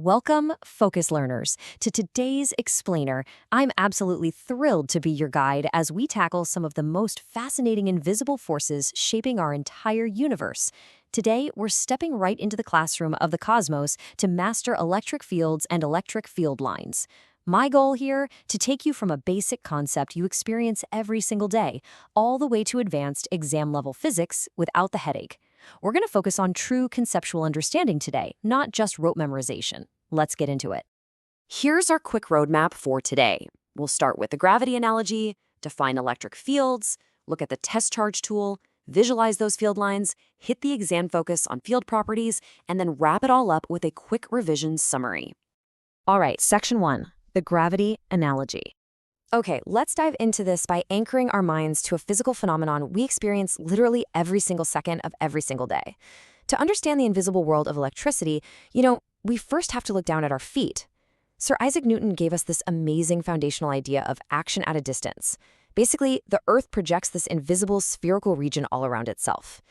Welcome, Focus Learners, to today's Explainer. I'm absolutely thrilled to be your guide as we tackle some of the most fascinating invisible forces shaping our entire universe. Today, we're stepping right into the classroom of the cosmos to master electric fields and electric field lines. My goal here, to take you from a basic concept you experience every single day, all the way to advanced exam-level physics without the headache. We're going to focus on true conceptual understanding today, not just rote memorization. Let's get into it. Here's our quick roadmap for today. We'll start with the gravity analogy, define electric fields, look at the test charge tool, visualize those field lines, hit the exam focus on field properties, and then wrap it all up with a quick revision summary. All right, section 1, the gravity analogy. Okay, let's dive into this by anchoring our minds to a physical phenomenon we experience literally every single second of every single day. To understand the invisible world of electricity, we first have to look down at our feet. Sir Isaac Newton gave us this amazing foundational idea of action at a distance. Basically, the Earth projects this invisible spherical region all around itself.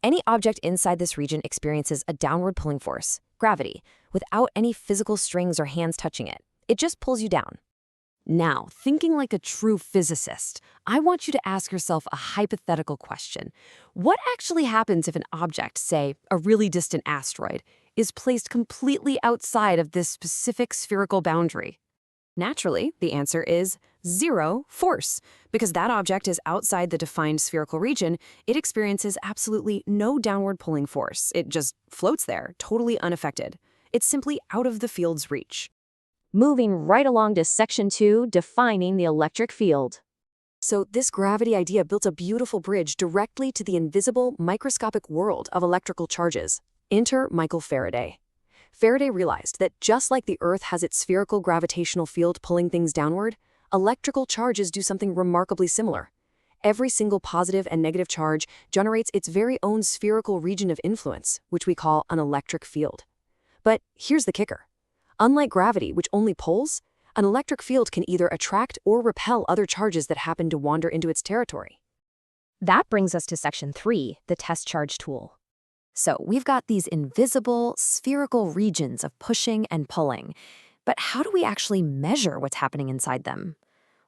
Any object inside this region experiences a downward pulling force, gravity, without any physical strings or hands touching it. It just pulls you down. Now, thinking like a true physicist, I want you to ask yourself a hypothetical question. What actually happens if an object, say, a really distant asteroid, is placed completely outside of this specific spherical boundary? Naturally, the answer is zero force. Because that object is outside the defined spherical region, it experiences absolutely no downward pulling force. It just floats there, totally unaffected. It's simply out of the field's reach. Moving right along to section 2, defining the electric field. So this gravity idea built a beautiful bridge directly to the invisible, microscopic world of electrical charges. Enter Michael Faraday. Faraday realized that just like the Earth has its spherical gravitational field pulling things downward, electrical charges do something remarkably similar. Every single positive and negative charge generates its very own spherical region of influence, which we call an electric field. But here's the kicker. Unlike gravity, which only pulls, an electric field can either attract or repel other charges that happen to wander into its territory. That brings us to section 3, the test charge tool. So we've got these invisible, spherical regions of pushing and pulling. But how do we actually measure what's happening inside them?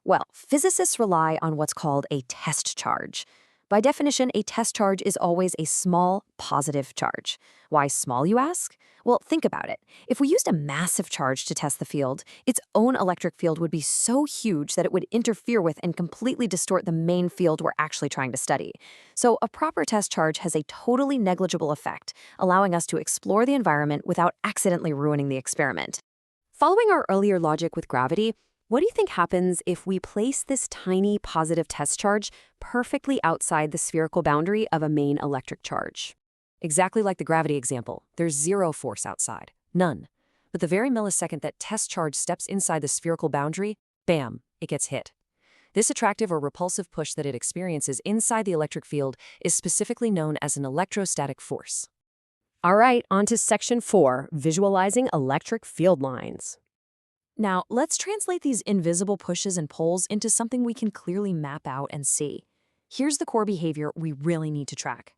Well, physicists rely on what's called a test charge. By definition, a test charge is always a small, positive charge. Why small, you ask? Well, think about it. If we used a massive charge to test the field, its own electric field would be so huge that it would interfere with and completely distort the main field we're actually trying to study. So a proper test charge has a totally negligible effect, allowing us to explore the environment without accidentally ruining the experiment. Following our earlier logic with gravity, what do you think happens if we place this tiny positive test charge perfectly outside the spherical boundary of a main electric charge? Exactly like the gravity example, there's zero force outside, none. But the very millisecond that test charge steps inside the spherical boundary, bam, it gets hit. This attractive or repulsive push that it experiences inside the electric field is specifically known as an electrostatic force. All right, on to section 4, visualizing electric field lines. Now, let's translate these invisible pushes and pulls into something we can clearly map out and see. Here's the core behavior we really need to track.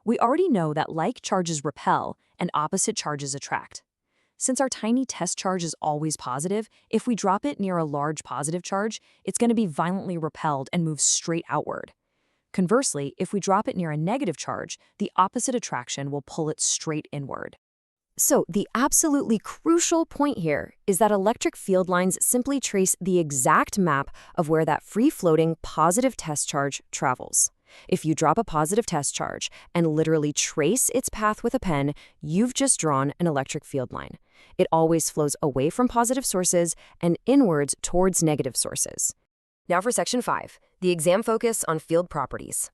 We already know that like charges repel and opposite charges attract. Since our tiny test charge is always positive, if we drop it near a large positive charge, it's going to be violently repelled and move straight outward. Conversely, if we drop it near a negative charge, the opposite attraction will pull it straight inward. So the absolutely crucial point here is that electric field lines simply trace the exact map of where that free-floating positive test charge travels. If you drop a positive test charge and literally trace its path with a pen, you've just drawn an electric field line. It always flows away from positive sources and inwards towards negative sources. Now for section 5, the exam focus on field properties.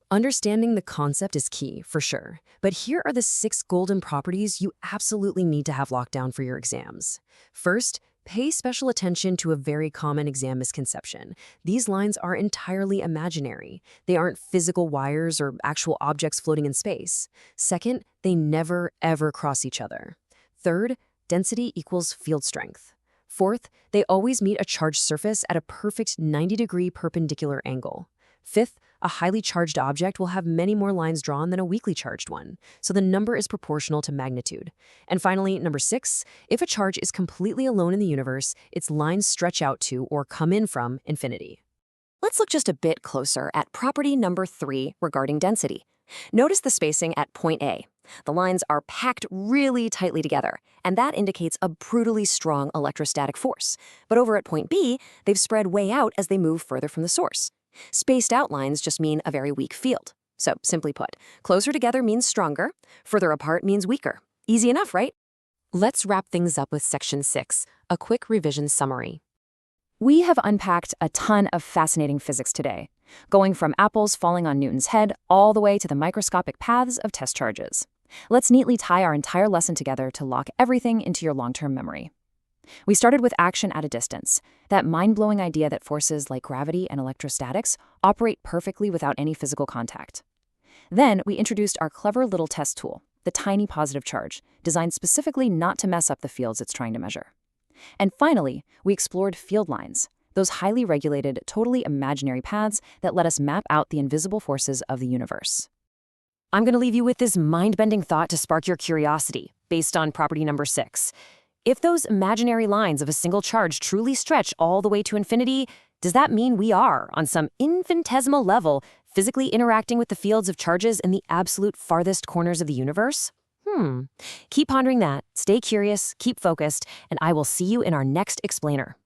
Understanding the concept is key, for sure, but here are the 6 golden properties you absolutely need to have locked down for your exams. First, pay special attention to a very common exam misconception. These lines are entirely imaginary. They aren't physical wires or actual objects floating in space. Second, they never, ever cross each other. Third, density equals field strength. Fourth, they always meet a charged surface at a perfect 90-degree perpendicular angle. Fifth, A highly charged object will have many more lines drawn than a weakly charged one, so the number is proportional to magnitude. And finally, number 6, if a charge is completely alone in the universe, its lines stretch out to or come in from infinity. Let's look just a bit closer at property number 3 regarding density. Notice the spacing at point A. The lines are packed really tightly together, and that indicates a brutally strong electrostatic force. But over at point B, they've spread way out as they move further from the source. Spaced out lines just mean a very weak field. So, simply put, closer together means stronger, further apart means weaker. Easy enough, right? Let's wrap things up with section 6, a quick revision summary. We have unpacked a ton of fascinating physics today, going from apples falling on Newton's head all the way to the microscopic paths of test charges. Let's neatly tie our entire lesson together to lock everything into your long-term memory. We started with action at a distance, that mind-blowing idea that forces like gravity and electrostatics operate perfectly without any physical contact. Then we introduced our clever little test tool, the tiny positive charge, designed specifically not to mess up the fields it's trying to measure. And finally, we explored field lines, those highly regulated, totally imaginary paths that let us map out the invisible forces of the universe. I'm going to leave you with this mind-bending thought to spark your curiosity, based on property number 6. If those imaginary lines of a single charge truly stretch all the way to infinity, does that mean we are, on some infinitesimal level, physically interacting with the fields of charges in the absolute farthest corners of the universe? Keep pondering that, stay curious, keep focused, and I will see you in our next explainer.